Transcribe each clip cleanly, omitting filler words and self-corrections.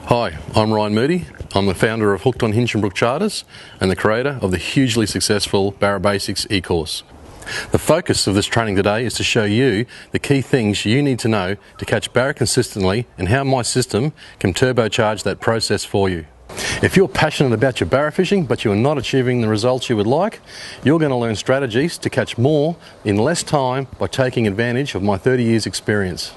Hi, I'm Ryan Moody. I'm the founder of Hooked on Hinchinbrook Charters and the creator of the hugely successful Barra Basics e-course. The focus of this training today is to show you the key things you need to know to catch barra consistently and how my system can turbocharge that process for you. If you're passionate about your barra fishing but you are not achieving the results you would like, you're going to learn strategies to catch more in less time by taking advantage of my 30 years experience.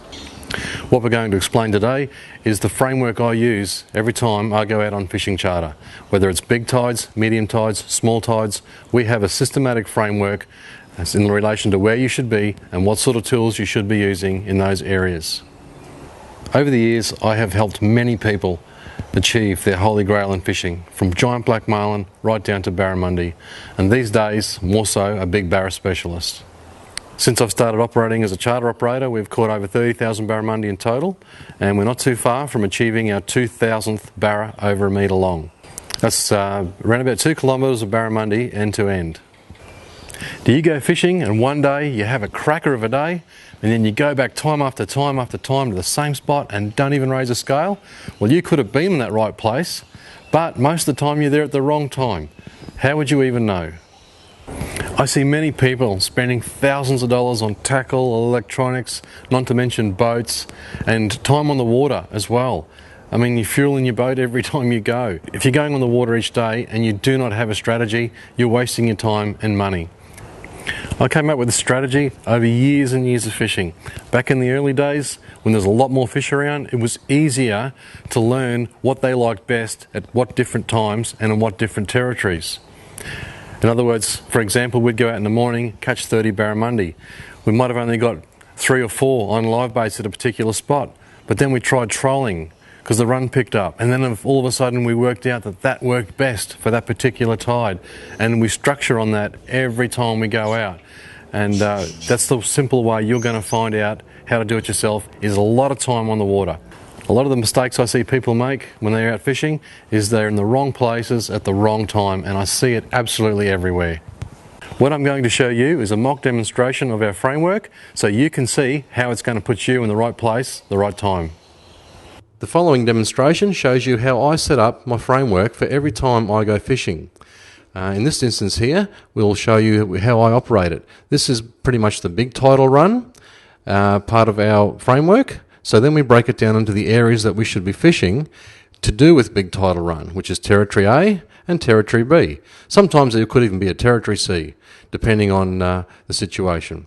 What we're going to explain today is the framework I use every time I go out on fishing charter. Whether it's big tides, medium tides, small tides, we have a systematic framework in relation to where you should be and what sort of tools you should be using in those areas. Over the years, I have helped many people achieve their holy grail in fishing, from giant black marlin right down to barramundi, and these days more so a big barra specialist. Since I've started operating as a charter operator, we've caught over 30,000 barramundi in total, and we're not too far from achieving our 2,000th barra over a metre long. That's around about 2 kilometres of barramundi end to end. Do you go fishing and one day you have a cracker of a day and then you go back time after time after time to the same spot and don't even raise a scale? Well, you could have been in that right place, but most of the time you're there at the wrong time. How would you even know? I see many people spending thousands of dollars on tackle, electronics, not to mention boats, and time on the water as well. I mean, you're fueling your boat every time you go. If you're going on the water each day and you do not have a strategy, you're wasting your time and money. I came up with a strategy over years and years of fishing. Back in the early days, when there's a lot more fish around, it was easier to learn what they liked best at what different times and in what different territories. In other words, for example, we'd go out in the morning, catch 30 barramundi. We might have only got 3 or 4 on live baits at a particular spot, but then we tried trolling because the run picked up, and then all of a sudden we worked out that that worked best for that particular tide, and we structure on that every time we go out. And that's the simple way you're going to find out how to do it yourself, is a lot of time on the water. A lot of the mistakes I see people make when they're out fishing is they're in the wrong places at the wrong time, and I see it absolutely everywhere. What I'm going to show you is a mock demonstration of our framework so you can see how it's going to put you in the right place, the right time. The following demonstration shows you how I set up my framework for every time I go fishing. In this instance here, we'll show you how I operate it. This is pretty much the big tidal run, part of our framework. So then we break it down into the areas that we should be fishing to do with big tidal run, which is Territory A and Territory B. Sometimes there could even be a Territory C, depending on the situation.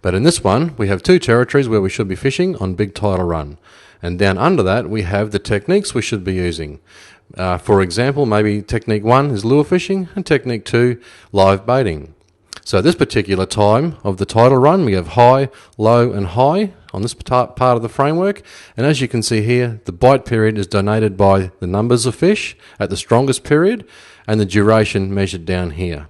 But in this one, we have 2 territories where we should be fishing on big tidal run. And down under that, we have the techniques we should be using. For example, maybe technique 1 is lure fishing and technique 2, live baiting. So at this particular time of the tidal run, we have high, low and high on this part of the framework. And as you can see here, the bite period is denoted by the numbers of fish at the strongest period and the duration measured down here.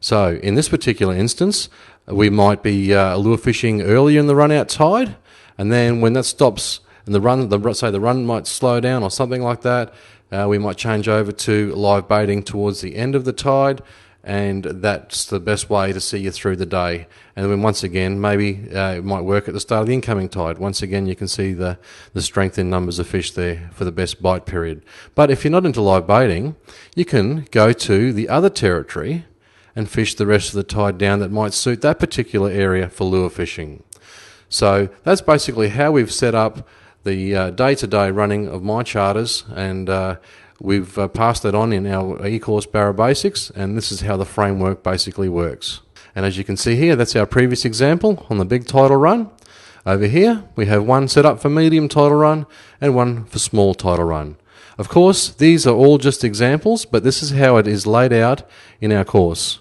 So in this particular instance, we might be lure fishing earlier in the run out tide, and then when that stops and the run might slow down or something like that, we might change over to live baiting towards the end of the tide, and that's the best way to see you through the day. And then once again, maybe it might work at the start of the incoming tide. Once again, you can see the strength in numbers of fish there for the best bite period. But if you're not into live baiting, you can go to the other territory and fish the rest of the tide down that might suit that particular area for lure fishing. So that's basically how we've set up the day-to-day running of my charters, and we've passed that on in our e-course Barra Basics, and this is how the framework basically works. And as you can see here, that's our previous example on the big tidal run. Over here, we have one set up for medium tidal run and one for small tidal run. Of course, these are all just examples, but this is how it is laid out in our course.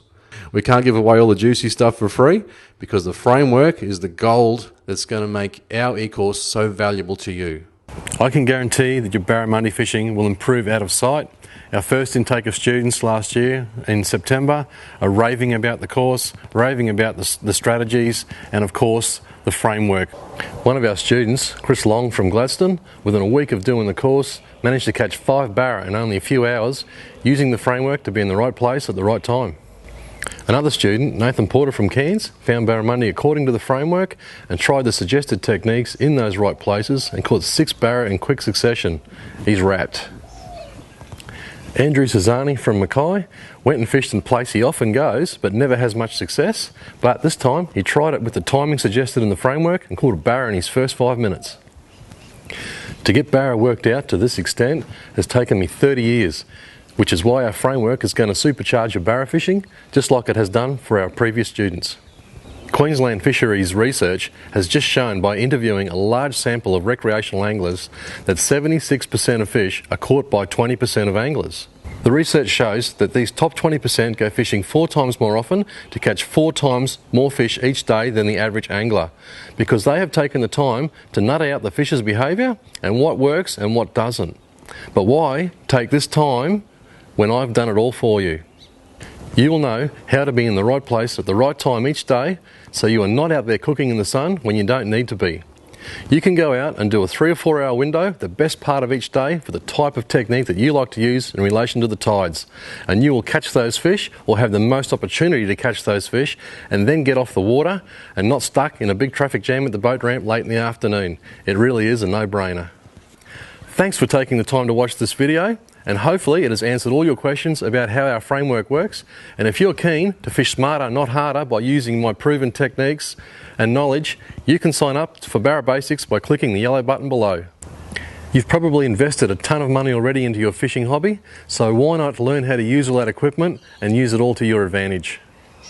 We can't give away all the juicy stuff for free because the framework is the gold that's going to make our e-course so valuable to you. I can guarantee that your barramundi fishing will improve out of sight. Our first intake of students last year in September are raving about the course, raving about the strategies, and of course the framework. One of our students, Chris Long from Gladstone, within a week of doing the course, managed to catch 5 barra in only a few hours using the framework to be in the right place at the right time. Another student, Nathan Porter from Cairns, found barramundi according to the framework and tried the suggested techniques in those right places and caught 6 barra in quick succession. He's wrapped. Andrew Cesani from Mackay went and fished in the place he often goes but never has much success, but this time he tried it with the timing suggested in the framework and caught a barra in his first 5 minutes. To get barra worked out to this extent has taken me 30 years, which is why our framework is going to supercharge your barra fishing just like it has done for our previous students. Queensland Fisheries research has just shown by interviewing a large sample of recreational anglers that 76% of fish are caught by 20% of anglers. The research shows that these top 20% go fishing 4 times more often to catch 4 times more fish each day than the average angler, because they have taken the time to nut out the fish's behaviour and what works and what doesn't. But why take this time when I've done it all for you? You will know how to be in the right place at the right time each day, so you are not out there cooking in the sun when you don't need to be. You can go out and do a 3 or 4 hour window, the best part of each day, for the type of technique that you like to use in relation to the tides. And you will catch those fish, or have the most opportunity to catch those fish, and then get off the water and not stuck in a big traffic jam at the boat ramp late in the afternoon. It really is a no-brainer. Thanks for taking the time to watch this video, and hopefully it has answered all your questions about how our framework works. And if you're keen to fish smarter, not harder, by using my proven techniques and knowledge, you can sign up for Barra Basics by clicking the yellow button below. You've probably invested a ton of money already into your fishing hobby, so why not learn how to use all that equipment and use it all to your advantage?